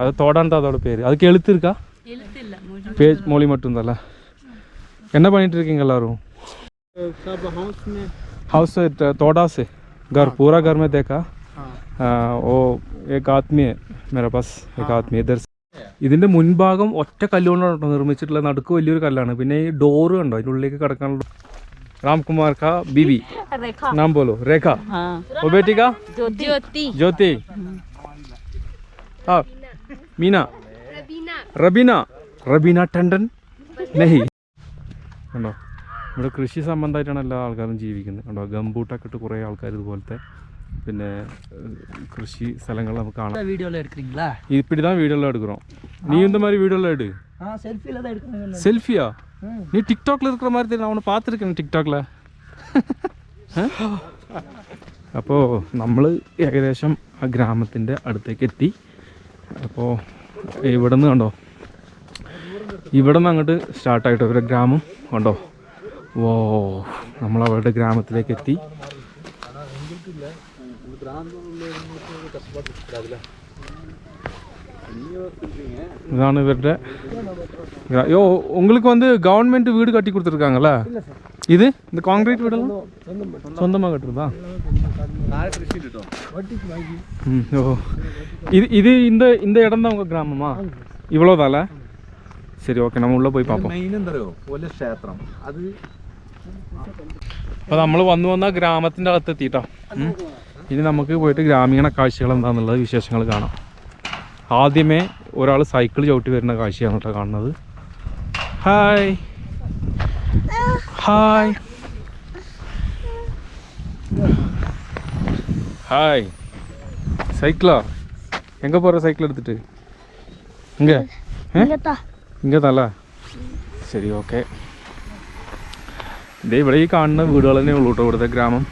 அது தோடான் தான் அதோட பேர். அதுக்கு எழுத்து இருக்கா? பேஜ் மொழி மட்டும்தான்ல. என்ன பண்ணிட்டு இருக்கீங்க எல்லாரும்? हाउस से तोड़ा से घर पूरा घर में देखा. वो एक आदमी है मेरे पास, एक आदमी इधर. ഇതിൻ്റെ മുൻഭാഗം ഒറ്റ കല്ലുകൊണ്ടാണ് നിർമ്മിച്ചിട്ടുള്ള. നടുക്ക് വലിയൊരു കല്ലാണ്. പിന്നെ ഈ ഡോറ് കണ്ടോ, അതിൻ്റെ ഉള്ളിലേക്ക് കിടക്കാനുള്ള. रामकुमार का बीवी नाम बोलो. रेखा. वो बेटी का ज्योति. हाँ मीना. റബീന ടണ്ടൻ നെഹി. കണ്ടോ, ഇവിടെ കൃഷി സംബന്ധമായിട്ടാണ് എല്ലാ ആൾക്കാരും ജീവിക്കുന്നത്. കണ്ടോ, ഗംബൂട്ടൊക്കെ ഇട്ട് കുറേ ആൾക്കാർ ഇതുപോലത്തെ പിന്നെ കൃഷി സ്ഥലങ്ങൾ നമുക്ക് കാണാം. இப்படி தான் வீடியோலாம் எடுக்கிறோம். நீ இந்த மாதிரி வீடியோலாம் எடு. செல்ஃபியா? நீ டிக்டாக்ல இருக்கிற மாதிரி தெரியும். அவனை பார்த்துருக்கேன் டிக்டாக்ல. അപ്പോൾ നമ്മൾ ഏകദേശം ആ ഗ്രാമത്തിൻ്റെ അടുത്തേക്ക് എത്തി. അപ്പോൾ ഇവിടെ നിന്ന് കണ്ടോ, ഇവിടെ നിന്ന് അങ്ങോട്ട് സ്റ്റാർട്ടായിട്ടോ ഇവരുടെ ഗ്രാമം കണ്ടോ. ഓ, നമ്മളവരുടെ ഗ്രാമത്തിലേക്ക് എത്തി. ഇതാണ് ഇവരുടെ. യോ உங்களுக்கு வந்து கவர்மெண்ட் வீடு கட்டி கொடுத்துருக்காங்கல்ல? ഇത് இந்த கான்கிரீட் வீடெல்லாம் சொந்தமாக கட்டுறதா? ஓ, இது இந்த இடம் தான் உங்கள் கிராமமா? இவ்வளோதால? சரி, ഓക്കെ, നമ്മൾ ഉള്ളിൽ പോയി பார்ப்போம். അപ്പോൾ നമ്മൾ വന്ന ഗ്രാമത്തിൻ്റെ അകത്ത് എത്തിയിട്ടോ. ഇനി നമുക്ക് പോയിട്ട് ഗ്രാമീണ കാഴ്ചകൾ എന്താണെന്നുള്ളത് വിശേഷങ്ങൾ കാണാം. ആദ്യമേ ഒരാൾ സൈക്കിൾ ചവിട്ടി വരുന്ന കാഴ്ചയാണ് കേട്ടോ കാണുന്നത്. Hi hi hi. സൈക്കിളാ? എங்கே போகிற സൈക്കിൾ എടുത്തിട്ട്? ഇங்கே തല്ല. ശരി, ഓക്കെ. ഇതേ ഇവിടെ ഈ കാണുന്ന വീടുകൾ തന്നെ ഉള്ളൂ കേട്ടോ ഇവിടുത്തെ ഗ്രാമം.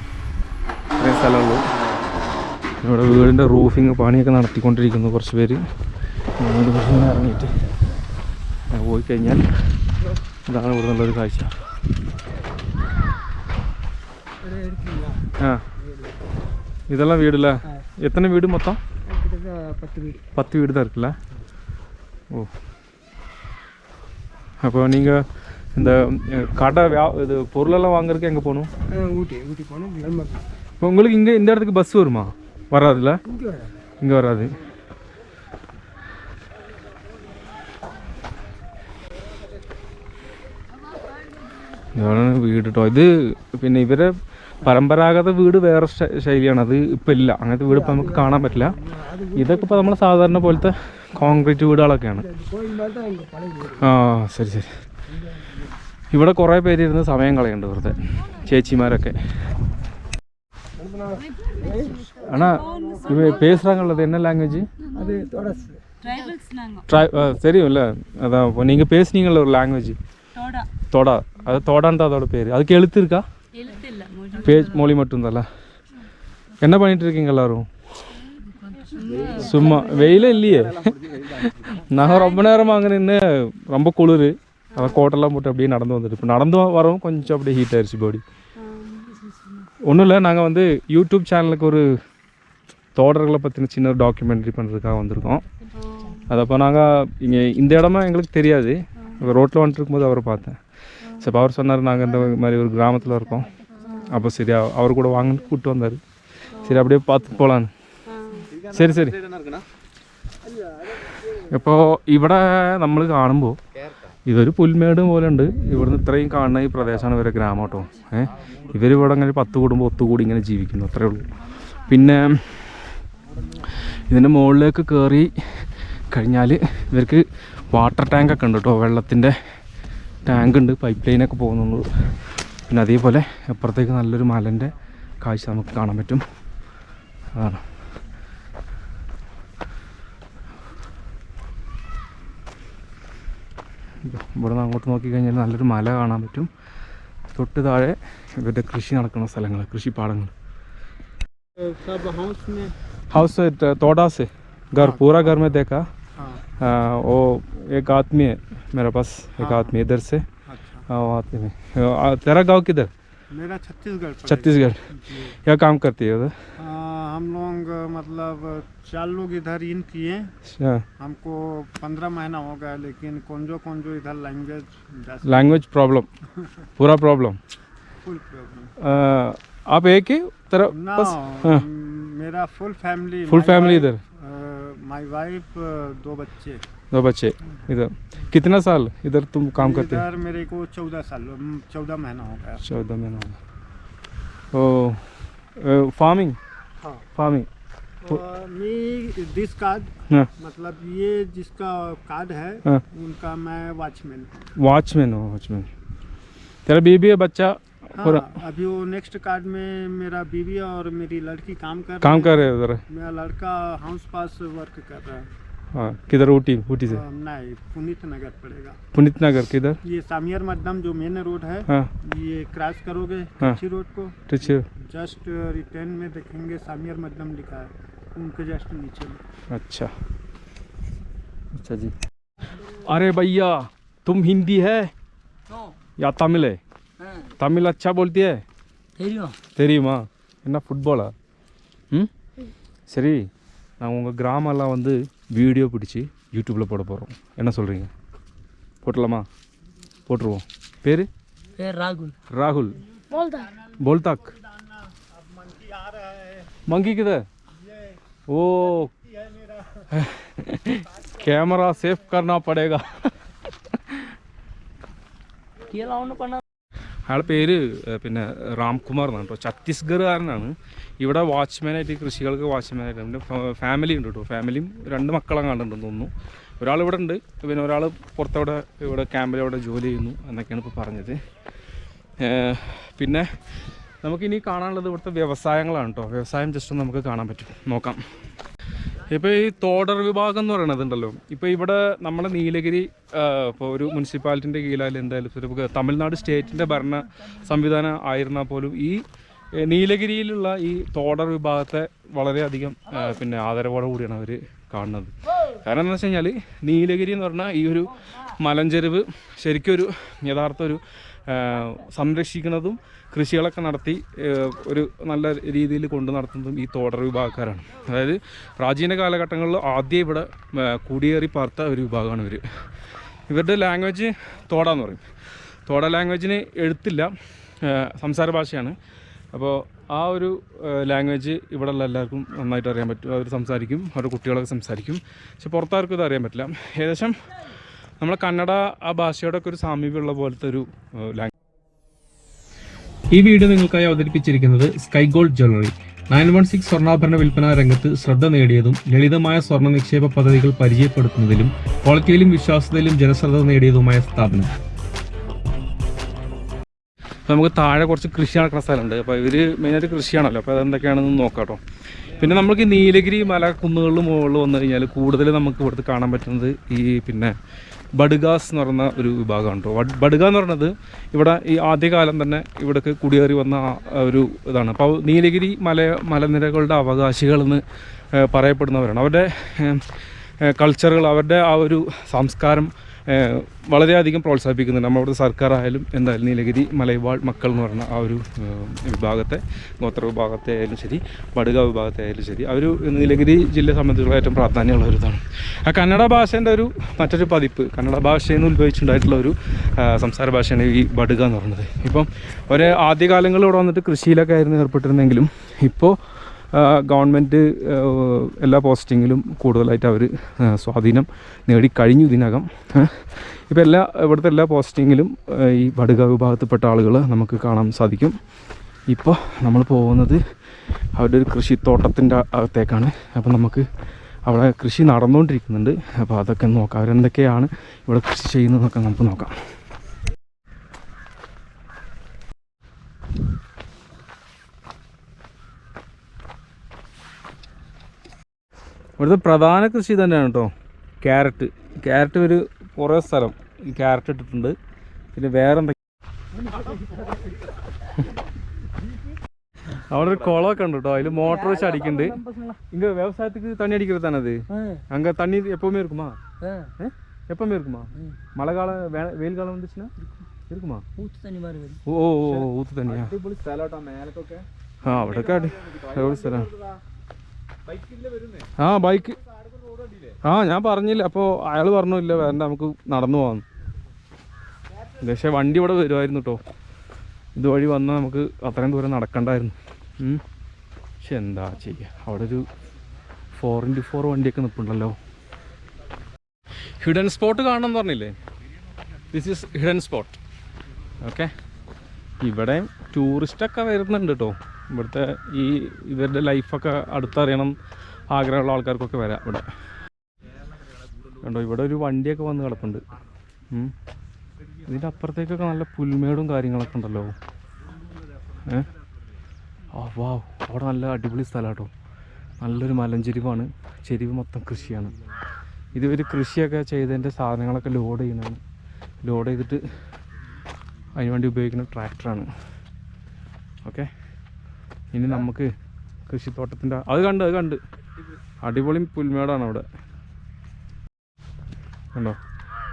ഇത്രയും സ്ഥലമുള്ളൂ. ഇവിടെ വീടിൻ്റെ റൂഫിങ് പണിയൊക്കെ നടത്തിക്കൊണ്ടിരിക്കുന്നു കുറച്ച് പേര്. ഇറങ്ങിയിട്ട് പോയി കഴിഞ്ഞാൽ ഇതാണ് ഇവിടെ നിന്നുള്ളൊരു കാഴ്ച. ആ, ഇതെല്ലാം വീടല്ലേ? എത്ര വീട് മൊത്തം? 10 വീട് തരക്കില്ല. ഓ, அப்போ நீங்கள் இந்த கடை இது பொருளெல்லாம் வாங்குறதுக்கு எங்கே போகணும்? ஊட்டி போகணும். இப்போ உங்களுக்கு இங்கே இந்த இடத்துக்கு பஸ் வருமா? வராதுல்ல? இங்கே வராது. ഇതാണ് വീട് കേട്ടോ. ഇത് പിന്നെ ഇവരെ പരമ്പരാഗത വീട് വേറെ ശൈലിയാണ്. അത് ഇപ്പം ഇല്ല, അങ്ങനത്തെ വീട് ഇപ്പം നമുക്ക് കാണാൻ പറ്റില്ല. ഇതൊക്കെ ഇപ്പോൾ നമ്മൾ സാധാരണ പോലത്തെ കോൺക്രീറ്റ് വീടുകളൊക്കെയാണ്. ആ, ശരി ശരി. ഇവിടെ കുറേ പേര് ഇരുന്ന് സമയം കളയുന്നുണ്ട് വെറുതെ, ചേച്ചിമാരൊക്കെ. ஆனா பேசுகிறாங்கல்ல, என்ன லாங்குவேஜ்? தெரியும்ல, அதான் இப்போ நீங்கள் பேசுனீங்கல்ல ஒரு லாங்குவேஜ், தோடா. அது தோடான் தான் அதோட பேர். அதுக்கு எழுத்து இருக்கா? பேஜ் மொழி மட்டும்தான்ல. என்ன பண்ணிட்டு இருக்கீங்க எல்லாரும்? சும்மா வெயிலே இல்லையே. நாங்கள் ரொம்ப நேரமாக அங்கே நின்று ரொம்ப குளிர், அதை கோட்டெல்லாம் போட்டு அப்படியே நடந்து வந்துட்டு இப்போ நடந்து வரவும் கொஞ்சம் அப்படியே ஹீட் ஆயிடுச்சு பாடி. ஒன்றும் இல்லை, நாங்கள் வந்து யூடியூப் சேனலுக்கு ஒரு தோடர்களை பற்றின சின்ன ஒரு டாக்குமெண்ட்ரி பண்ணுறதுக்காக வந்திருக்கோம். அது அப்போ நாங்கள் இங்கே இந்த இடமா எங்களுக்கு தெரியாது. ரோட்டில் வந்துட்டு இருக்கும்போது அவரை பார்த்தேன். சரி, அப்போ அவர் சொன்னார் நாங்கள் இந்த மாதிரி ஒரு கிராமத்தில் இருக்கோம். அப்போ சரி, அவர் கூட வாங்கன்னு கூப்பிட்டு வந்தார். சரி, அப்படியே பார்த்து போகலான்னு. ശരി ശരി. ഇപ്പോൾ ഇവിടെ നമ്മൾ കാണുമ്പോൾ ഇതൊരു പുൽമേട് പോലെ ഉണ്ട്. ഇവിടുന്ന് ഇത്രയും കാണുന്ന ഈ പ്രദേശമാണ് ഇവരെ ഗ്രാമം കേട്ടോ. ഇവരിവിടെ അങ്ങനെ 10 കുടുംബം ഒത്തുകൂടി ഇങ്ങനെ ജീവിക്കുന്നു, അത്രയേ ഉള്ളൂ. പിന്നെ ഇതിൻ്റെ മുകളിലേക്ക് കയറി കഴിഞ്ഞാൽ ഇവർക്ക് വാട്ടർ ടാങ്കൊക്കെ ഉണ്ട് കേട്ടോ. വെള്ളത്തിൻ്റെ ടാങ്ക് ഉണ്ട്, പൈപ്പ് ലൈനൊക്കെ പോകുന്നുള്ളൂ. പിന്നെ അതേപോലെ അപ്പുറത്തേക്ക് നല്ലൊരു മലൻ്റെ കാഴ്ച നമുക്ക് കാണാൻ പറ്റും. അതാണ് ഇവിടെ നിന്ന് അങ്ങോട്ട് നോക്കിക്കഴിഞ്ഞാൽ നല്ലൊരു മല കാണാൻ പറ്റും. തൊട്ട് താഴെ ഇവരുടെ കൃഷി നടക്കുന്ന സ്ഥലങ്ങൾ, കൃഷിപ്പാടങ്ങൾ. हाउस से तोड़ा से घर पूरा घर में देखा. वो एक आदमी है मेरे पास, एक आदमी इधर से. वो आदमी तेरा गाँव किधर? मेरा छत्तीसगढ़ पड़ेगा। छत्तीसगढ़। जी। क्या काम करती है उधर? हम लोग मतलब 4 लोग इधर इन किए। अच्छा, हमको 15 महीना हो गया, लेकिन कौन जो इधर लैंग्वेज प्रॉब्लम, पूरा प्रॉब्लम। फुल प्रॉब्लम आप एक ही तरफ ना। बस? हाँ, मेरा फुल फैमिली इधर? माय वाइफ 2 बच्चे। 2 बच्चे इधर। कितना साल इधर तुम काम करते हो? इधर मेरे को 14 महीना हो गया। 14 महीना। ओ, फार्मिंग? हाँ। फार्मिंग। दिस कार्ड, हाँ, मतलब ये जिसका कार्ड है, हाँ। उनका मैं वॉचमैन। वॉचमैन हो? वॉचमैन। तेरा बीबी है, बच्चा? पूरा हाँ, अभी वो नेक्स्ट कार्ड में मेरा बीवी और मेरी लड़की काम कर रहे हैं उधर? मेरा लड़का हाउस पास वर्क कर रहा है। हाँ, किधर? ऊटी से? नहीं, पुनीत नगर पड़ेगा। पुनीत नगर किधर? ये सामियर मद्दम जो मेन रोड है, हाँ, ये क्रॉस करोगे हाँ। कच्ची रोड को, टीचर। जस्ट रिटर्न में देखेंगे सामियर मद्दम लिखा है, उनके जस्ट नीचे में। अच्छा, अच्छा जी। अरे भैया, तुम हिंदी है या तमिल है? तमिल अच्छा बोलती है? தெரியுமா? என்ன ஃபுட்பாலா? ம், சரி, நான் உங்கள் கிராமெல்லாம் வந்து வீடியோ பிடிச்சி யூடியூப்பில் போட போகிறோம். என்ன சொல்கிறீங்க? போட்டலாமா? போட்டுருவோம். பேர்? राहुल। राहुल बोलताक। मंकी किधर? ओ, कैमरा सेफ करना पड़ेगा। അയാളുടെ പേര് പിന്നെ രാംകുമാർ എന്നാണ് കേട്ടോ. ഛത്തീസ്ഗഡുകാരനാണ്. ഇവിടെ വാച്ച്മാനായിട്ട്, കൃഷികൾക്ക് വാച്ച്മാനായിട്ട്. പിന്നെ ഫാമിലി ഉണ്ട് കേട്ടോ. ഫാമിലിയും 2 മക്കളെങ്ങാണ്ടുണ്ടെന്ന് തോന്നുന്നു. ഒരാളിവിടെ ഉണ്ട്, പിന്നെ ഒരാൾ പുറത്തവിടെ ഇവിടെ ക്യാമ്പിൽ അവിടെ ജോലി ചെയ്യുന്നു എന്നൊക്കെയാണ് ഇപ്പോൾ പറഞ്ഞത്. പിന്നെ നമുക്കിനി കാണാനുള്ളത് ഇവിടുത്തെ വ്യവസായങ്ങളാണ് കേട്ടോ. വ്യവസായം ജസ്റ്റ് നമുക്ക് കാണാൻ പറ്റും, നോക്കാം. ഇപ്പോൾ ഈ തോടർ വിഭാഗം എന്ന് പറയണതുണ്ടല്ലോ, ഇപ്പോൾ ഇവിടെ നമ്മുടെ നീലഗിരി ഇപ്പോൾ ഒരു മുനിസിപ്പാലിറ്റിൻ്റെ കീഴിലായാലും എന്തായാലും ഒരു തമിഴ്നാട് സ്റ്റേറ്റിൻ്റെ ഭരണ സംവിധാനം ആയിരുന്നാൽ പോലും ഈ നീലഗിരിയിലുള്ള ഈ തോടർ വിഭാഗത്തെ വളരെയധികം പിന്നെ ആദരവോടെ കൂടിയാണ് അവർ കാണുന്നത്. കാരണം എന്താണെന്ന് വെച്ച് കഴിഞ്ഞാൽ നീലഗിരി എന്ന് പറഞ്ഞാൽ ഈ ഒരു മലഞ്ചെരുവ് ശരിക്കും ഒരു യഥാർത്ഥ ഒരു സംരക്ഷിക്കുന്നതും കൃഷികളൊക്കെ നടത്തി ഒരു നല്ല രീതിയിൽ കൊണ്ടു നടത്തുന്നതും ഈ തോടർ വിഭാഗക്കാരാണ്. അതായത് പ്രാചീന കാലഘട്ടങ്ങളിൽ ആദ്യം ഇവിടെ കുടിയേറി പാർത്ത ഒരു വിഭാഗമാണ് ഇവർ. ഇവരുടെ ലാംഗ്വേജ് തോടാന്ന് പറയും. തോട ലാംഗ്വേജിന് എഴുത്തില്ല, സംസാര ഭാഷയാണ്. അപ്പോൾ ആ ഒരു ലാംഗ്വേജ് ഇവിടെയുള്ള എല്ലാവർക്കും നന്നായിട്ട് അറിയാൻ പറ്റും. അവർ സംസാരിക്കും, അവരുടെ കുട്ടികളൊക്കെ സംസാരിക്കും. പക്ഷെ പുറത്താർക്കും ഇത് അറിയാൻ പറ്റില്ല. ഏകദേശം നമ്മളെ കന്നഡ ആ ഭാഷയോടൊക്കെ ഒരു സാമീപ്യമുള്ള പോലത്തെ ഒരു ലാംഗ്വേജ്. ഈ വീഡിയോ നിങ്ങൾക്കായി അവതരിപ്പിച്ചിരിക്കുന്നത് സ്കൈ ഗോൾഡ് ജ്വല്ലറി. 916 സ്വർണ്ണാഭരണ വിൽപ്പന രംഗത്ത് ശ്രദ്ധ നേടിയതും ലളിതമായ സ്വർണ്ണ നിക്ഷേപ പദ്ധതികൾ പരിചയപ്പെടുത്തുന്നതിലും ക്വാളിറ്റിയിലും വിശ്വാസ്യതയിലും ജനശ്രദ്ധ നേടിയതുമായ സ്ഥാപനം. നമുക്ക് താഴെ കുറച്ച് കൃഷി നടക്കുന്ന സ്ഥലമുണ്ട്. അപ്പോൾ ഇവർ മെയിനായിട്ട് കൃഷിയാണല്ലോ, അപ്പോൾ അതെന്തൊക്കെയാണെന്ന് നോക്കാം കേട്ടോ. പിന്നെ നമുക്ക് നീലഗിരി മല കുന്നുകളിൽ മുകളിൽ വന്നു കഴിഞ്ഞാൽ കൂടുതൽ നമുക്ക് ഇവിടുത്തെ കാണാൻ പറ്റുന്നത് ഈ പിന്നെ ബഡുഗാസ് എന്ന് പറയുന്ന ഒരു വിഭാഗമാണ് കേട്ടോ. ബഡുഗ എന്ന് പറയുന്നത് ഇവിടെ ഈ ആദ്യകാലം തന്നെ ഇവിടേക്ക് കുടിയേറി വന്ന ഒരു ഇതാണ്. അപ്പോൾ നീലഗിരി മലനിരകളുടെ അവകാശികളെന്ന് പറയപ്പെടുന്നവരാണ്. അവരുടെ കൾച്ചറുകൾ, അവരുടെ ആ ഒരു സംസ്കാരം വളരെയധികം പ്രോത്സാഹിപ്പിക്കുന്നുണ്ട്. നമ്മുടെ സർക്കാർ ആയാലും എന്തായാലും നീലഗിരി മലയവാൾ മക്കൾ എന്ന് പറയുന്ന ആ ഒരു വിഭാഗത്തെ, ഗോത്ര വിഭാഗത്തെ ആയാലും ശരി, ബഡുഗ വിഭാഗത്തെ ആയാലും ശരി, അവർ നീലഗിരി ജില്ലയെ സംബന്ധിച്ചുള്ള ഏറ്റവും പ്രാധാന്യമുള്ള ഒരു ഇതാണ്. ആ കന്നഡ ഭാഷേൻ്റെ ഒരു മറ്റൊരു പതിപ്പ്, കന്നഡ ഭാഷയിൽ നിന്ന് ഉത്ഭവിച്ചിട്ടുണ്ടായിട്ടുള്ള ഒരു സംസാര ഭാഷയാണ് ഈ ബഡുഗ എന്ന് പറയുന്നത്. ഇപ്പം ഒരു ആദ്യകാലങ്ങളിൽ ഇവിടെ വന്നിട്ട് കൃഷിയിലൊക്കെ ആയിരുന്നു ഏർപ്പെട്ടിരുന്നെങ്കിലും ഇപ്പോൾ ഗവൺമെൻറ് എല്ലാ പോസ്റ്റിങ്ങിലും കൂടുതലായിട്ട് അവർ സ്വാധീനം നേടിക്കഴിഞ്ഞു ഇതിനകം. ഇപ്പോൾ ഇവിടുത്തെ എല്ലാ പോസ്റ്റിങ്ങിലും ഈ ബഡുഗ വിഭാഗത്തിൽപ്പെട്ട ആളുകൾ നമുക്ക് കാണാൻ സാധിക്കും. ഇപ്പോൾ നമ്മൾ പോകുന്നത് അവരുടെ ഒരു കൃഷിത്തോട്ടത്തിൻ്റെ അകത്തേക്കാണ്. അപ്പോൾ നമുക്ക് അവിടെ കൃഷി നടന്നുകൊണ്ടിരിക്കുന്നുണ്ട്. അപ്പോൾ അതൊക്കെ നോക്കാം, അവരെന്തൊക്കെയാണ് ഇവിടെ കൃഷി ചെയ്യുന്നതെന്നൊക്കെ നമുക്ക് നോക്കാം. ഇവിടുത്തെ പ്രധാന കൃഷി തന്നെയാണ് കേട്ടോ ക്യാരറ്റ് ഒരു കുറേ സ്ഥലം ഈ ക്യാരറ്റ് ഇട്ടിട്ടുണ്ട്. പിന്നെ വേറെ എന്തൊക്കെ അവിടെ ഒരു കുളമൊക്കെ ഉണ്ട് കേട്ടോ, അതിൽ മോട്ടർ വെച്ച് അടിക്കുന്നുണ്ട്. ഇങ്ങ വ്യവസായத்துக்கு தண்ணி அடிக்கிறது தானே அது? அங்கே தண்ணி எப்போவுமே இருக்குமா? எப்போவுமே இருக்குமா? மழை காலம் வெயில் காலம் வந்துச்சுன்னா இருக்குமா ஊத்து தண்ணி மாதிரி வரும். ഓ ഓ ഓ, ഊത്ത് തന്നെയാ അടിപൊളി സ്ഥലമാട്ടോ മേലക്കൊക്കെ. ആ അവിടെയൊക്കെ അടിപൊളി സ്ഥലമാണ്. ബൈക്കിന്റെ വരുന്നേ. ആ ബൈക്ക് ആ ഞാൻ പറഞ്ഞില്ല, അപ്പോൾ അയാൾ പറഞ്ഞില്ല വേണ്ട നമുക്ക് നടന്നു പോകാം. പക്ഷേ വണ്ടി ഇവിടെ വരുമായിരുന്നു കേട്ടോ. ഇതുവഴി വന്നാൽ നമുക്ക് അത്രയും ദൂരം നടക്കണ്ടായിരുന്നു. പക്ഷെ എന്താ ചെയ്യുക, അവിടെ ഒരു 4x4 വണ്ടിയൊക്കെ നിൽപ്പുണ്ടല്ലോ. ഹിഡൻ സ്പോട്ട് കാണണം എന്ന് പറഞ്ഞില്ലേ, this is hidden spot. Okay, ഇവിടെ ടൂറിസ്റ്റൊക്കെ വരുന്നുണ്ട് കേട്ടോ. ഇവിടുത്തെ ഇവരുടെ ലൈഫൊക്കെ അടുത്തറിയണം ആഗ്രഹമുള്ള ആൾക്കാർക്കൊക്കെ വരാം ഇവിടെ. കണ്ടോ ഇവിടെ ഒരു വണ്ടിയൊക്കെ വന്ന് കിടപ്പുണ്ട്. ഇതിൻ്റെ അപ്പുറത്തേക്കൊക്കെ നല്ല പുൽമേടും കാര്യങ്ങളൊക്കെ ഉണ്ടല്ലോ. വാ, അവിടെ നല്ല അടിപൊളി സ്ഥലം കേട്ടോ. നല്ലൊരു മലഞ്ചെരിവാണ്, ചെരിവ് മൊത്തം കൃഷിയാണ്. ഇതൊരു കൃഷിയൊക്കെ ചെയ്തതിൻ്റെ സാധനങ്ങളൊക്കെ ലോഡ് ചെയ്യുന്നതാണ്. ലോഡ് ചെയ്തിട്ട് അതിന് വേണ്ടി ഉപയോഗിക്കുന്ന ട്രാക്ടറാണ്. ഓക്കെ, ഇനി നമുക്ക് കൃഷിത്തോട്ടത്തിൻ്റെ അത് കണ്ട് അടിപൊളി പുൽമേടാണ് അവിടെ. കണ്ടോ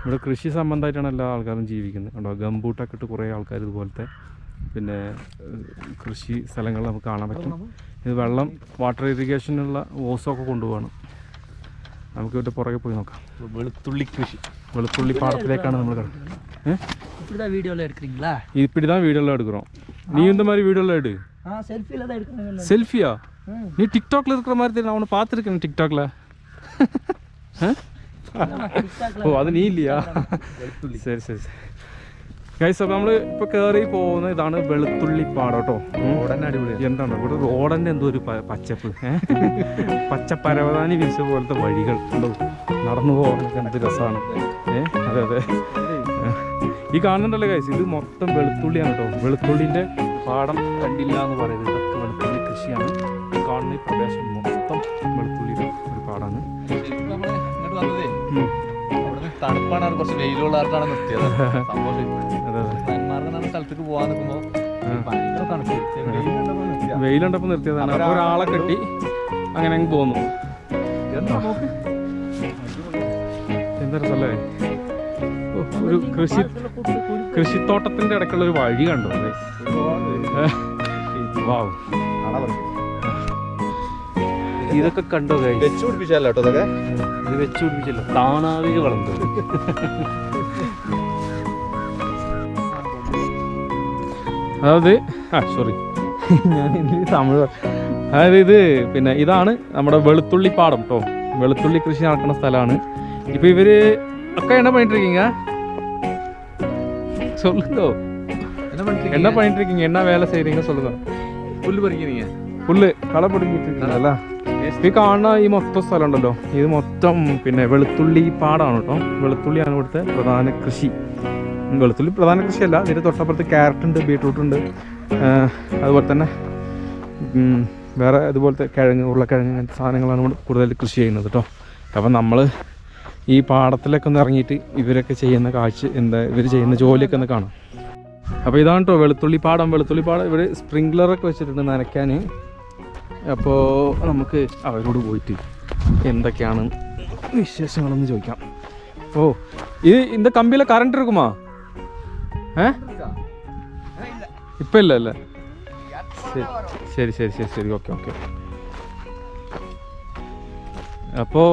ഇവിടെ കൃഷി സംബന്ധമായിട്ടാണ് എല്ലാ ആൾക്കാരും ജീവിക്കുന്നത്. കണ്ടോ ഗംബൂട്ടൊക്കെ ഇട്ട് കുറേ ആൾക്കാർ ഇതുപോലത്തെ പിന്നെ കൃഷി സ്ഥലങ്ങൾ നമുക്ക് കാണാൻ പറ്റും. ഇത് വെള്ളം വാട്ടർ ഇറിഗേഷനുള്ള ഓസൊക്കെ കൊണ്ടുപോകണം. നമുക്ക് ഇവിടെ പുറകെ പോയി നോക്കാം. വെളുത്തുള്ളി പാടത്തിലേക്കാണ് നമ്മൾ കിടക്കുന്നത്. இப்படிதான் வீடியோல எடுக்கிறீங்களா? இப்படிதான் வீடியோலாம் எடுக்கிறோம். நீ இந்த மாதிரி வீடியோலாம் எடு. செல்ஃபில தான் எடுக்கணும். செல்ஃபியா? நீ டிக்டாக்ல இருக்கிற மாதிரி தெரியும். நான் உன்னை பார்த்துருக்கேன் டிக்டாக்ல. ഓ അത് നീ ഇല്ലയാ? ശരി ഗൈസ്, അപ്പോൾ നമ്മൾ ഇപ്പോൾ കയറി പോകുന്ന ഇതാണ് വെളുത്തുള്ളി പാടം കേട്ടോ. എന്താണ് ഇവിടെ റോഡൻ്റെ എന്തോ ഒരു പച്ചപ്പ്, പച്ചപ്പരവതാനി വിരിച്ച പോലത്തെ വഴികൾ ഉണ്ടോ, നടന്നു പോകാനൊക്കെ എന്ത് രസമാണ്. അതെ ഈ കാണുന്നുണ്ടല്ലോ ഗൈസ്, ഇത് മൊത്തം വെളുത്തുള്ളിയാണ് കേട്ടോ. വെളുത്തുള്ളിൻ്റെ പാടം കണ്ടില്ല എന്ന് പറയുന്നത് ഇതൊക്കെ വെളുത്തുള്ളി കൃഷിയാണ്. കാണുന്ന ഈ പ്രദേശം മൊത്തം വെളുത്തുള്ളിയുടെ ഒരു പാടാണ്. തണുപ്പാണ്, കുറച്ച് വെയിലുള്ളതാണ് നിർത്തിയത്. സ്ഥലത്തേക്ക് പോകാൻ നിൽക്കുമ്പോൾ വെയിലുണ്ടപ്പോൾ നിർത്തിയതാണ്. അപ്പോൾ ഒരാളെ കെട്ടി അങ്ങനെ അങ്ങ് പോന്നു. എന്താ രസമല്ലേ, ഒരു കൃഷിത്തോട്ടത്തിന്റെ ഇടയ്ക്കുള്ള ഒരു വഴി കണ്ടോ. വാവ്, ഇതൊക്കെ കണ്ടോ വെച്ച് പിടിപ്പിച്ചല്ലോ കേട്ടോ. അതൊക്കെ ഇത് വെച്ച് പിടിപ്പിച്ചല്ലോ, താനാവിക വളർന്നത്. അതായത് സോറി ഞാൻ ഇനി തമിഴ്. അതായത് ഇത് പിന്നെ ഇതാണ് നമ്മുടെ വെളുത്തുള്ളി പാടം കേട്ടോ. വെളുത്തുള്ളി കൃഷി നടക്കുന്ന സ്ഥലമാണ്. ഇപ്പം ഇവര് ഒക്കെ എണ്ണ പണിട്ടിരിക്കീങ്ക சொல்லுங்க. என்ன பண்ணிட்டு இருக்கீங்க? என்ன வேலை செய்றீங்க சொல்லுங்க. പുല്ല് പറിക്കുന്നീங்க? പുല്ല് കള പിടിപ്പിട്ടിരിക്കുന്നല്ല. ഈ കാണുന്ന ഈ മൊത്തം സ്ഥലം ഉണ്ടല്ലോ, ഇത് മൊത്തം പിന്നെ വെളുത്തുള്ളി പാടാണ് കേട്ടോ. വെളുത്തുള്ളിയാണ് ഇവിടുത്തെ പ്രധാന കൃഷി. വെളുത്തുള്ളി പ്രധാന കൃഷിയല്ല, ഇതിൻ്റെ തൊട്ടപ്പുറത്ത് ക്യാരറ്റ് ഉണ്ട്, ബീട്രൂട്ട് ഉണ്ട്, അതുപോലെ തന്നെ വേറെ അതുപോലത്തെ കിഴങ്ങ്, ഉരുളക്കിഴങ്ങ്, അങ്ങനത്തെ സാധനങ്ങളാണ് ഇവിടെ കൂടുതൽ കൃഷി ചെയ്യുന്നത് കേട്ടോ. അപ്പം നമ്മൾ ഈ പാടത്തിലൊക്കെ ഒന്ന് ഇറങ്ങിയിട്ട് ഇവരൊക്കെ ചെയ്യുന്ന കാഴ്ച, ഇവർ ചെയ്യുന്ന ജോലിയൊക്കെ ഒന്ന് കാണാം. അപ്പോൾ ഇതാണ് കേട്ടോ വെളുത്തുള്ളി പാടം. ഇവർ സ്പ്രിങ്ക്ലറൊക്കെ വെച്ചിട്ടുണ്ട് നനയ്ക്കാൻ. അപ്പോൾ നമുക്ക് അവരോട് പോയിട്ട് എന്തൊക്കെയാണ് വിശേഷങ്ങളെന്ന് ചോദിക്കാം. ഓ இந்த കമ്പിയിലെ കറണ്ട് இருக்குமா? ഇപ്പം ഇല്ല അല്ലേ? ശരി ഓക്കെ. അപ്പോൾ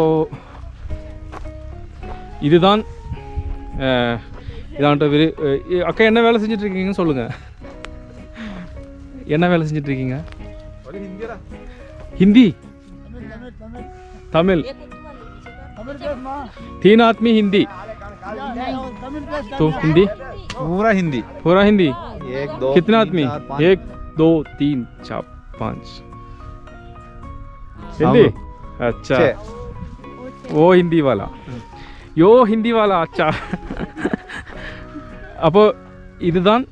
இதுதான் இதான்ட்டு இவர் அக்கா என்ன வேலை செஞ்சுட்டு இருக்கீங்கன்னு சொல்லுங்க. என்ன வேலை செஞ்சுட்டு இருக்கீங்க? हिंदी तमिल 3 आदमी हिंदी तो हिंदी पूरा हिंदी एक दो कितना आदमी? 1 2 3 4 5 हिंदी. अच्छा वो हिंदी वाला യോ ഹിന്ദി വാല അച്ഛാ. അപ്പോൾ இதுதான்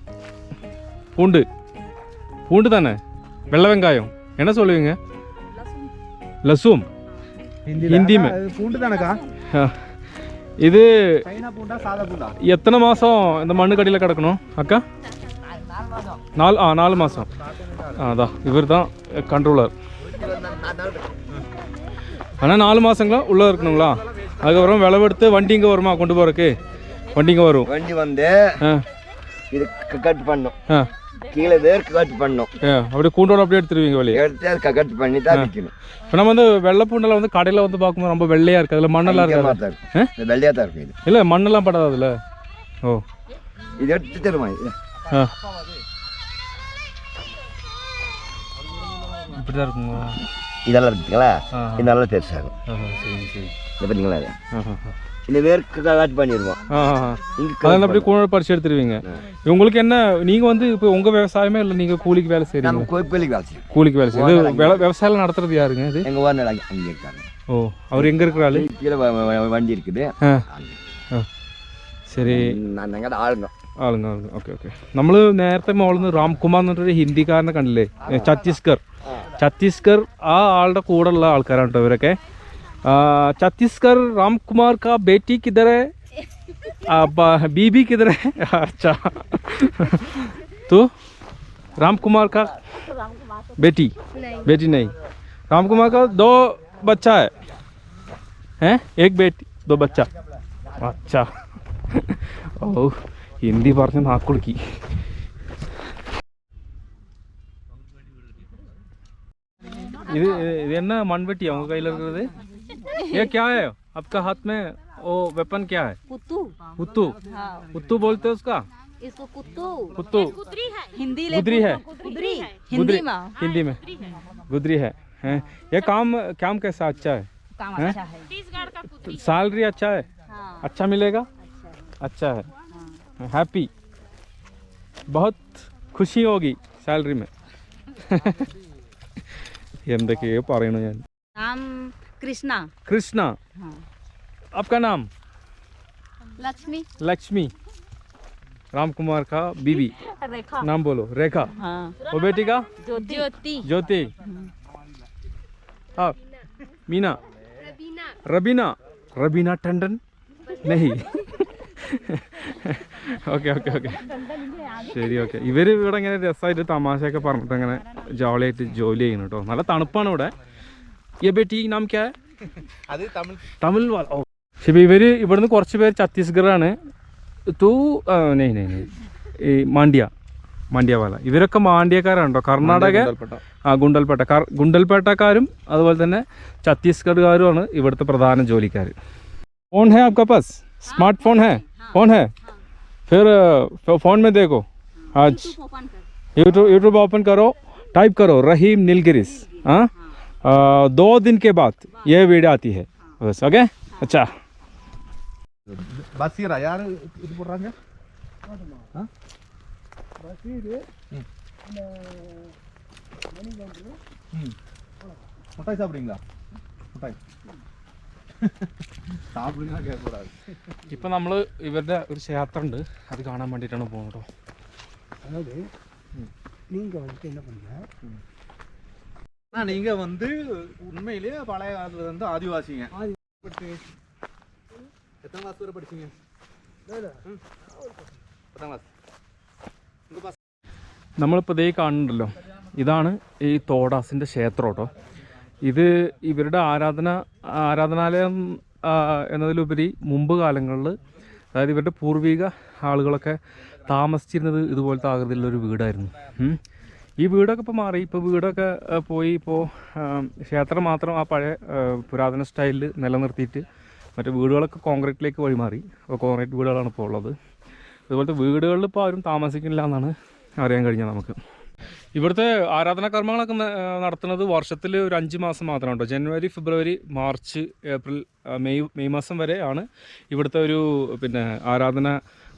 பூண்டு தானே, வெள்ளை வெங்காயம் என்ன சொல்லுவீங்க? லசூம் हिंदी में பூண்டு தானக்கா? இது சைனா பூண்டா சாதா பூண்டா? எத்தனை மாதம் இந்த மண்ணுக்கடியில் கிடக்கணும் அக்கா? 4 மாதம். அதான் இவர் தான் கண்ட்ரோலர். ஆனால் 4 மாதங்களா உள்ளே இருக்கணுங்களா? அதுக்கப்புறம் விளவெடுத்து வண்டி இங்கே வருமா கொண்டு போகிறக்கு? வண்டி இங்கே வரும். வண்டி வந்து இது கட் பண்ணும், ஆ கீழே வேர்க்கு கட் பண்ணும், அப்படியே கூண்டோட அப்படியே எடுத்துருவீங்க வெளியே. எடுத்து அது கட் பண்ணி தான் விற்கணும். இப்போ நம்ம வந்து வெள்ளைப்பூண்டெல்லாம் வந்து கடையில் வந்து பார்க்கும்போது ரொம்ப வெள்ளையாக இருக்குது, அதில் மண்ணெல்லாம் இருக்காது. வெள்ளையாக தான் இருக்கும் இது. இல்லை மண்ணெல்லாம் படாது அதில். ஓ இது எடுத்து தருமா இது? ஆ இப்படி தான் இருக்குங்களா? இதெல்லாம் இருக்குங்களா? இது நல்லா பெருசாகும். சரி சரி. இதை பார்த்தீங்களா? இந்த வேர்க்கு கட் பண்ணிடுவோம். அதில் அப்படியே கூட பறிச்சு எடுத்துருவீங்க. உங்களுக்கு என்ன, நீங்கள் வந்து இப்போ உங்கள் விவசாயமே இல்லை, நீங்கள் கூலிக்கு வேலை செய்கிறீங்க? நம்ம கோயிலுக்கு வேலை செய்யும். கூலிக்கு வேலை செய்யுது. விவசாயம் நடத்துறது யாருங்க இது? எங்கள் ஓனர் அங்கே இருக்காங்க. ஓ அவர் எங்கே இருக்கிறாள்? கீழே வண்டி இருக்குது. ശരി, ആളുങ്ങ. Okay okay. നമ്മൾ നേരത്തെ മോളിൽ നിന്ന് രാംകുമാർ എന്ന് പറഞ്ഞൊരു ഹിന്ദിക്കാരനെ കണ്ടില്ലേ, ഛത്തീസ്ഗർ ആ ആളുടെ കൂടെ ഉള്ള ആൾക്കാരാണ് കേട്ടോ ഇവരൊക്കെ. ഛത്തീസ്ഗർ रामकुमार का बेटी किधर है, बीबी किधर है? अच्छा तो रामकुमार का बेटी नहीं, रामकुमार का 2 बच्चा है, एक बेटी 2 बच्चा. अच्छा ഓ ഹിന്ദി പറഞ്ഞ് നാക്കുളുക്കി. ഇത് என்ன மண்வெட்டியா உங்க கையில இருக்கிறது? ये क्या है आपका हाथ में? वो वेपन क्या है? कुत्तू. कुत्तू बोलते हो उसका? इसको कुत्तू. हिंदी है. हिंदी में गुदरी है. ये काम कैसा अच्छा है? सैलरी अच्छा है? अच्छा मिलेगा? अच्छा है. हैप्पी, बहुत खुशी होगी सैलरी में. എന്തൊക്കെയോ പറയണു ഞാൻ. नाम कृष्णा. आपका नाम? लक्ष्मी. रामकुमार का बीबी नाम बोलो. रेखा. वो बेटी का? ज्योति. हाँ मीना. रबीना टंडन नहीं. ഓക്കെ ഓക്കെ ഓക്കെ ശരി. ഓക്കെ ഇവർ ഇവിടെ ഇങ്ങനെ രസമായിട്ട് തമാശയൊക്കെ പറഞ്ഞിട്ട് അങ്ങനെ ജോളിയായിട്ട് ജോലി ചെയ്യുന്നു കേട്ടോ. നല്ല തണുപ്പാണ് ഇവിടെ. ये बेटी नाम क्या है? തമിഴ് വാല. ഓ ശരി. ഇവർ ഇവിടുന്ന് കുറച്ച് പേര് ഛത്തീസ്ഗറാണ്. തൂ നെയ് ഈ മാണ്ഡ്യ വാല. ഇവരൊക്കെ മാണ്ഡ്യക്കാരാണ് കേട്ടോ. കർണാടക ഗുണ്ടൽപേട്ടക്കാരും അതുപോലെ തന്നെ ഛത്തീസ്ഗഡുകാരുമാണ് ഇവിടുത്തെ പ്രധാന ജോലിക്കാർ. ഫോൺ है आपका पास? स्मार्टफोन है? फोन है? फिर फ़ोन में देखो, आज यूट्यूब ओपन करो, टाइप करो रहीम नीलगिरीस. हाँ 2 दिन के बाद ये वीडियो आती है बस. ओके अच्छा. பசீரா யார் இது போடுறாங்க? முட்டாய் சாப்பிடுங்களா? முட்டாய் சாப்பிடுங்க கேட்கக்கூடாது. ഇപ്പം നമ്മൾ ഇവരുടെ ഒരു ക്ഷേത്രമുണ്ട്, അത് കാണാൻ വേണ്ടിയിട്ടാണ് പോകുന്നത് കേട്ടോ. அதாவது நீங்கள் வந்துட்டு என்ன பண்ணுங்க, நீங்க வந்து உண்மையிலேயே பழைய காலத்துல வந்து ஆதிவாசிங்க. எத்தனை கிளாஸ் வரை படிச்சீங்க? 10ാം ക്ലാസ്. നമ്മളിപ്പോൾ ഇതേ കാണുന്നുണ്ടല്ലോ, ഇതാണ് ഈ തോടാസിൻ്റെ ക്ഷേത്രം കേട്ടോ. ഇത് ഇവരുടെ ആരാധനാലയം എന്നതിലുപരി മുമ്പ് കാലങ്ങളിൽ, അതായത് ഇവരുടെ പൂർവിക ആളുകളൊക്കെ താമസിച്ചിരുന്നത് ഇതുപോലത്തെ ആകൃതിയിലുള്ളൊരു വീടായിരുന്നു. ഈ വീടൊക്കെ ഇപ്പോൾ മാറി, ഇപ്പോൾ വീടൊക്കെ പോയി. ഇപ്പോൾ ക്ഷേത്രം മാത്രം ആ പഴയ പുരാതന സ്റ്റൈലിൽ നിലനിർത്തിയിട്ട് മറ്റേ വീടുകളൊക്കെ കോൺക്രീറ്റിലേക്ക് വഴിമാറി. അപ്പോൾ കോൺക്രീറ്റ് വീടുകളാണ് ഇപ്പോൾ ഉള്ളത്. അതുപോലത്തെ വീടുകളിൽ ഇപ്പോൾ ആരും താമസിക്കുന്നില്ല എന്നാണ് അറിയാൻ കഴിഞ്ഞത് നമുക്ക്. ഇവിടുത്തെ ആരാധനാകർമ്മങ്ങളൊക്കെ നടത്തുന്നത് വർഷത്തിൽ ഒരു 5 മാസം മാത്രമാണ് കേട്ടോ. ജനുവരി, ഫെബ്രുവരി, മാർച്ച്, ഏപ്രിൽ, മെയ് മാസം വരെ ആണ് ഇവിടുത്തെ ഒരു ആരാധന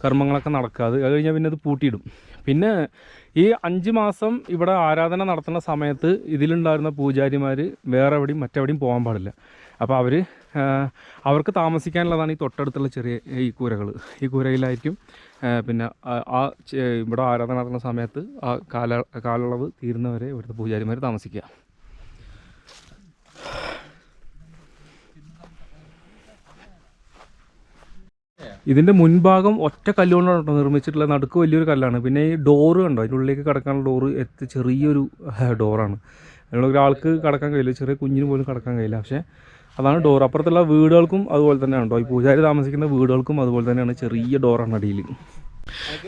കർമ്മങ്ങളൊക്കെ നടക്കുക. അത് കഴിഞ്ഞാൽ പിന്നെ അത് പൂട്ടിയിടും. പിന്നെ ഈ 5 മാസം ഇവിടെ ആരാധന നടത്തുന്ന സമയത്ത് ഇതിലുണ്ടായിരുന്ന പൂജാരിമാർ വേറെ എവിടെയും മറ്റെവിടെയും പോകാൻ പാടില്ല. അപ്പോൾ അവർക്ക് താമസിക്കാനുള്ളതാണ് ഈ തൊട്ടടുത്തുള്ള ചെറിയ ഈ കൂരകൾ. ഈ കൂരയിലായിരിക്കും പിന്നെ ഇവിടെ ആരാധന നടത്തുന്ന സമയത്ത് ആ കാലയളവ് തീരുന്നവരെ ഇവിടുത്തെ പൂജാരിമാർ താമസിക്കുക. ഇതിൻ്റെ മുൻഭാഗം ഒറ്റ കല്ലുകൊണ്ടാണ് നിർമ്മിച്ചിട്ടുള്ള. നടുക്ക് വലിയൊരു കല്ലാണ്. പിന്നെ ഈ ഡോറ് കണ്ടോ, അതിൻ്റെ ഉള്ളിലേക്ക് കടക്കാനുള്ള ഡോറ് ചെറിയൊരു ഡോറാണ്. അതിനുള്ള ഒരാൾക്ക് കടക്കാൻ കഴിയില്ല, ചെറിയ കുഞ്ഞിന് പോലും കടക്കാൻ കഴിയില്ല. പക്ഷേ അതാണ് ഡോർ. അപ്പുറത്തുള്ള വീടുകൾക്കും അതുപോലെ തന്നെയാണ് കേട്ടോ. ഈ പൂജാരി താമസിക്കുന്ന വീടുകൾക്കും അതുപോലെ തന്നെയാണ്, ചെറിയ ഡോറാണ് അടിയിൽ.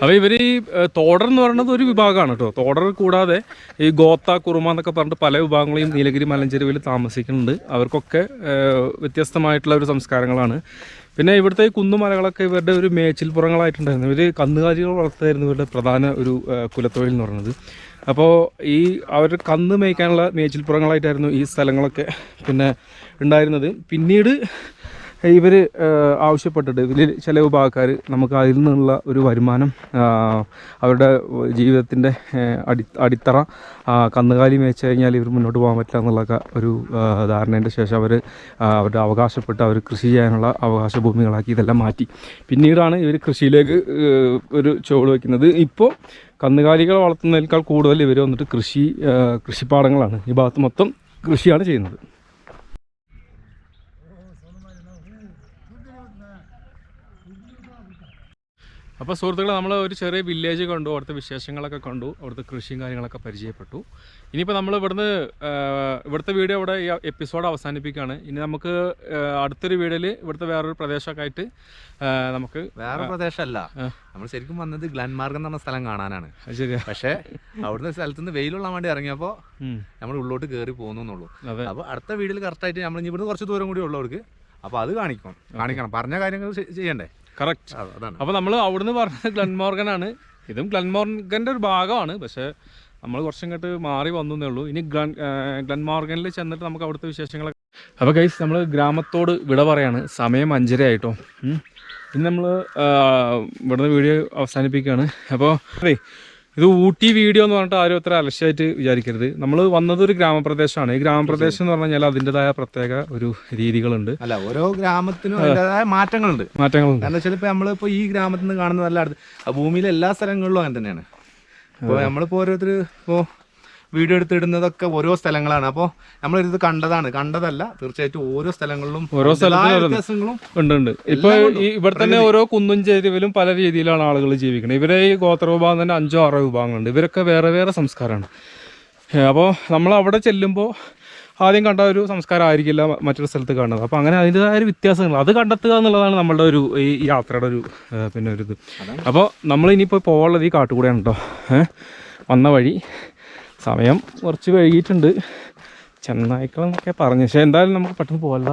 അപ്പോൾ ഇവർ ഈ തോടർ എന്ന് പറയുന്നത് ഒരു വിഭാഗമാണ് കേട്ടോ. തോടർ കൂടാതെ ഈ ഗോത്ത കുറുമ എന്നൊക്കെ പറഞ്ഞിട്ട് പല വിഭാഗങ്ങളെയും നീലഗിരി മലഞ്ചെരുവിൽ താമസിക്കുന്നുണ്ട്. അവർക്കൊക്കെ വ്യത്യസ്തമായിട്ടുള്ള ഒരു സംസ്കാരങ്ങളാണ്. പിന്നെ ഇവിടുത്തെ ഈ കുന്നുമലകളൊക്കെ ഇവരുടെ ഒരു മേച്ചിൽപ്പുറങ്ങളായിട്ടുണ്ടായിരുന്നു. ഇവർ കന്നുകാലികൾ വളർത്തായിരുന്നു ഇവരുടെ പ്രധാന ഒരു കുലത്തൊഴിൽ എന്ന് പറയുന്നത്. അപ്പോൾ ഈ അവർ കന്ന് മേയ്ക്കാനുള്ള മേച്ചിൽപ്പുറങ്ങളായിട്ടായിരുന്നു ഈ സ്ഥലങ്ങളൊക്കെ പിന്നെ ഉണ്ടായിരുന്നത്. പിന്നീട് ഇവർ ആവശ്യപ്പെട്ടിട്ട് ഇതിൽ ചില വിഭാഗക്കാർ നമുക്ക് അതിൽ നിന്നുള്ള ഒരു വരുമാനം അവരുടെ ജീവിതത്തിൻ്റെ അടിത്തറ കന്നുകാലി മേച്ച് കഴിഞ്ഞാൽ ഇവർ മുന്നോട്ട് പോകാൻ പറ്റില്ല എന്നുള്ള ഒരു ധാരണേൻ്റെ ശേഷം അവരുടെ അവകാശപ്പെട്ട് അവർ കൃഷി ചെയ്യാനുള്ള അവകാശ ഭൂമികളാക്കി ഇതെല്ലാം മാറ്റി. പിന്നീടാണ് ഇവർ കൃഷിയിലേക്ക് ഒരു ചുവട് വയ്ക്കുന്നത്. ഇപ്പോൾ കന്നുകാലികൾ വളർത്തുന്നതിനേക്കാൾ കൂടുതൽ ഇവർ വന്നിട്ട് കൃഷിപ്പാടങ്ങളാണ്. ഈ ഭാഗത്ത് മൊത്തം കൃഷിയാണ് ചെയ്യുന്നത്. അപ്പോൾ സുഹൃത്തുക്കളെ, നമ്മൾ ഒരു ചെറിയ വില്ലേജ് കണ്ടു, അവിടുത്തെ വിശേഷങ്ങളൊക്കെ കണ്ടു, അവിടുത്തെ കൃഷിയും കാര്യങ്ങളൊക്കെ പരിചയപ്പെട്ടു. ഇനിയിപ്പോൾ നമ്മൾ ഇവിടുത്തെ വീഡിയോ ഇവിടെ ഈ എപ്പിസോഡ് അവസാനിപ്പിക്കുകയാണ്. ഇനി നമുക്ക് അടുത്തൊരു വീഡിയോയിൽ ഇവിടുത്തെ വേറൊരു പ്രദേശമൊക്കെ ആയിട്ട് നമുക്ക് വേറെ പ്രദേശമല്ല, നമ്മൾ ശരിക്കും വന്നത് ഗ്ലൻമാർഗ് എന്ന് പറഞ്ഞ സ്ഥലം കാണാനാണ്. ശരിയാ. പക്ഷേ അവിടുന്ന് സ്ഥലത്തുനിന്ന് വെയിലുള്ള വേണ്ടി ഇറങ്ങിയപ്പോൾ നമ്മൾ ഉള്ളോട്ട് കയറി പോകുന്നുള്ളൂ. അപ്പോൾ അടുത്ത വീഡിയോയിൽ കറക്റ്റായിട്ട് നമ്മൾ ഇവിടുന്ന് കുറച്ച് ദൂരം കൂടി ഉള്ളവർക്ക് അപ്പോൾ അത് കാണിക്കണം പറഞ്ഞ കാര്യങ്ങൾ ചെയ്യണ്ടേ. കറക്റ്റ്. അപ്പോൾ നമ്മൾ അവിടുന്ന് പറഞ്ഞത് ഗ്ലൻമോർഗനാണ്. ഇതും ഗ്ലൻമോർഗൻ്റെ ഒരു ഭാഗമാണ്. പക്ഷേ നമ്മൾ കുറച്ചും ഇങ്ങോട്ട് മാറി വന്നേ ഉള്ളൂ. ഇനി ഗ്ലൻമോർഗനിൽ ചെന്നിട്ട് നമുക്ക് അവിടുത്തെ വിശേഷങ്ങളൊക്കെ. അപ്പോൾ ഗൈസ്, നമ്മൾ ഗ്രാമത്തോട് വിട പറയാണ്. സമയം 5:30 ആയിട്ടോ. ഇനി നമ്മൾ ഇവിടുന്ന് വീഡിയോ അവസാനിപ്പിക്കുകയാണ്. അപ്പോൾ അതെ, ഇത് ഊട്ടി വീഡിയോ എന്ന് പറഞ്ഞിട്ട് ആരും അത്ര അലക്ഷ്യമായിട്ട് വിചാരിക്കരുത്. നമ്മൾ വന്നതൊരു ഗ്രാമപ്രദേശമാണ്. ഈ ഗ്രാമപ്രദേശം എന്ന് പറഞ്ഞാൽ അതിൻ്റെതായ പ്രത്യേക ഒരു രീതികളുണ്ട്. അല്ല, ഓരോ ഗ്രാമത്തിനും അതിൻ്റെതായ മാറ്റങ്ങളുണ്ട്. കാരണം വെച്ചാൽ ഇപ്പോൾ നമ്മളിപ്പോൾ ഈ ഗ്രാമത്തിൽ നിന്ന് കാണുന്ന നല്ല അടുത്ത് ഭൂമിയിലെ എല്ലാ സ്ഥലങ്ങളിലും അങ്ങനെ തന്നെയാണ്. ഇപ്പോൾ നമ്മളിപ്പോൾ ഓരോരുത്തർ ഇപ്പോൾ വീഡിയോ എടുത്തിടുന്നതൊക്കെ ഓരോ സ്ഥലങ്ങളാണ്. അപ്പോൾ നമ്മളിത് കണ്ടതല്ല, തീർച്ചയായിട്ടും ഓരോ സ്ഥലങ്ങളിലും ഓരോ സ്ഥലങ്ങളും ഉണ്ട്. ഇപ്പോൾ ഇവിടെ തന്നെ ഓരോ കുന്നും ചെരുവിലും പല രീതിയിലാണ് ആളുകൾ ജീവിക്കുന്നത്. ഇവരെ ഈ ഗോത്ര വിഭാഗം തന്നെ 5-6 വിഭാഗങ്ങളുണ്ട്. ഇവരൊക്കെ വേറെ വേറെ സംസ്കാരമാണ്. അപ്പോൾ നമ്മൾ അവിടെ ചെല്ലുമ്പോൾ ആദ്യം കണ്ട ഒരു സംസ്കാരം ആയിരിക്കില്ല മറ്റൊരു സ്ഥലത്ത് കാണുന്നത്. അപ്പോൾ അങ്ങനെ അതിൻ്റെതായ ഒരു വ്യത്യാസങ്ങൾ അത് കണ്ടെത്തുക എന്നുള്ളതാണ് നമ്മളുടെ ഒരു ഈ യാത്രയുടെ ഒരു പിന്നെ ഒരു ഇത്. അപ്പോൾ നമ്മളിനിയിപ്പോൾ പോകാനുള്ളത് ഈ കാട്ടുകൂടെയാണ് കേട്ടോ. വന്ന വഴി സമയം കുറച്ച് കഴുകിയിട്ടുണ്ട്, ചെന്നായ്ക്കളെന്നൊക്കെ പറഞ്ഞു. പക്ഷേ എന്തായാലും നമുക്ക് പെട്ടെന്ന് പോകല്ല.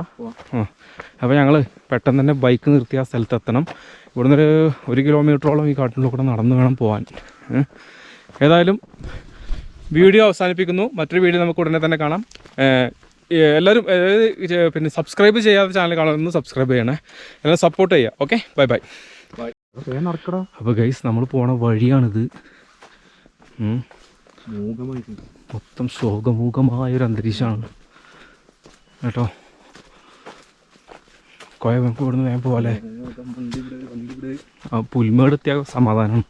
അപ്പോൾ ഞങ്ങൾ പെട്ടെന്ന് തന്നെ ബൈക്ക് നിർത്തി ആ സ്ഥലത്തെത്തണം. ഇവിടുന്ന് 1 കിലോമീറ്ററോളം ഈ കാട്ടിൻ്റെ കൂടെ നടന്നു വേണം പോകാൻ. ഏതായാലും വീഡിയോ അവസാനിപ്പിക്കുന്നു. മറ്റൊരു വീഡിയോ നമുക്ക് ഉടനെ തന്നെ കാണാം. എല്ലാവരും പിന്നെ സബ്സ്ക്രൈബ് ചെയ്യാത്ത ചാനൽ കാണുമെന്ന് സബ്സ്ക്രൈബ് ചെയ്യണേ. എല്ലാവരും സപ്പോർട്ട് ചെയ്യുക. Okay, bye bye. അപ്പോൾ ഗൈസ്, നമ്മൾ പോണ വഴിയാണിത്. മൊത്തം ശോകമൂകമായൊരു അന്തരീക്ഷമാണ് കേട്ടോ. കോയ നമുക്ക് ഇവിടുന്ന് വേഗം പോലെ പുൽമേടെത്തിയ സമാധാനമാണ്.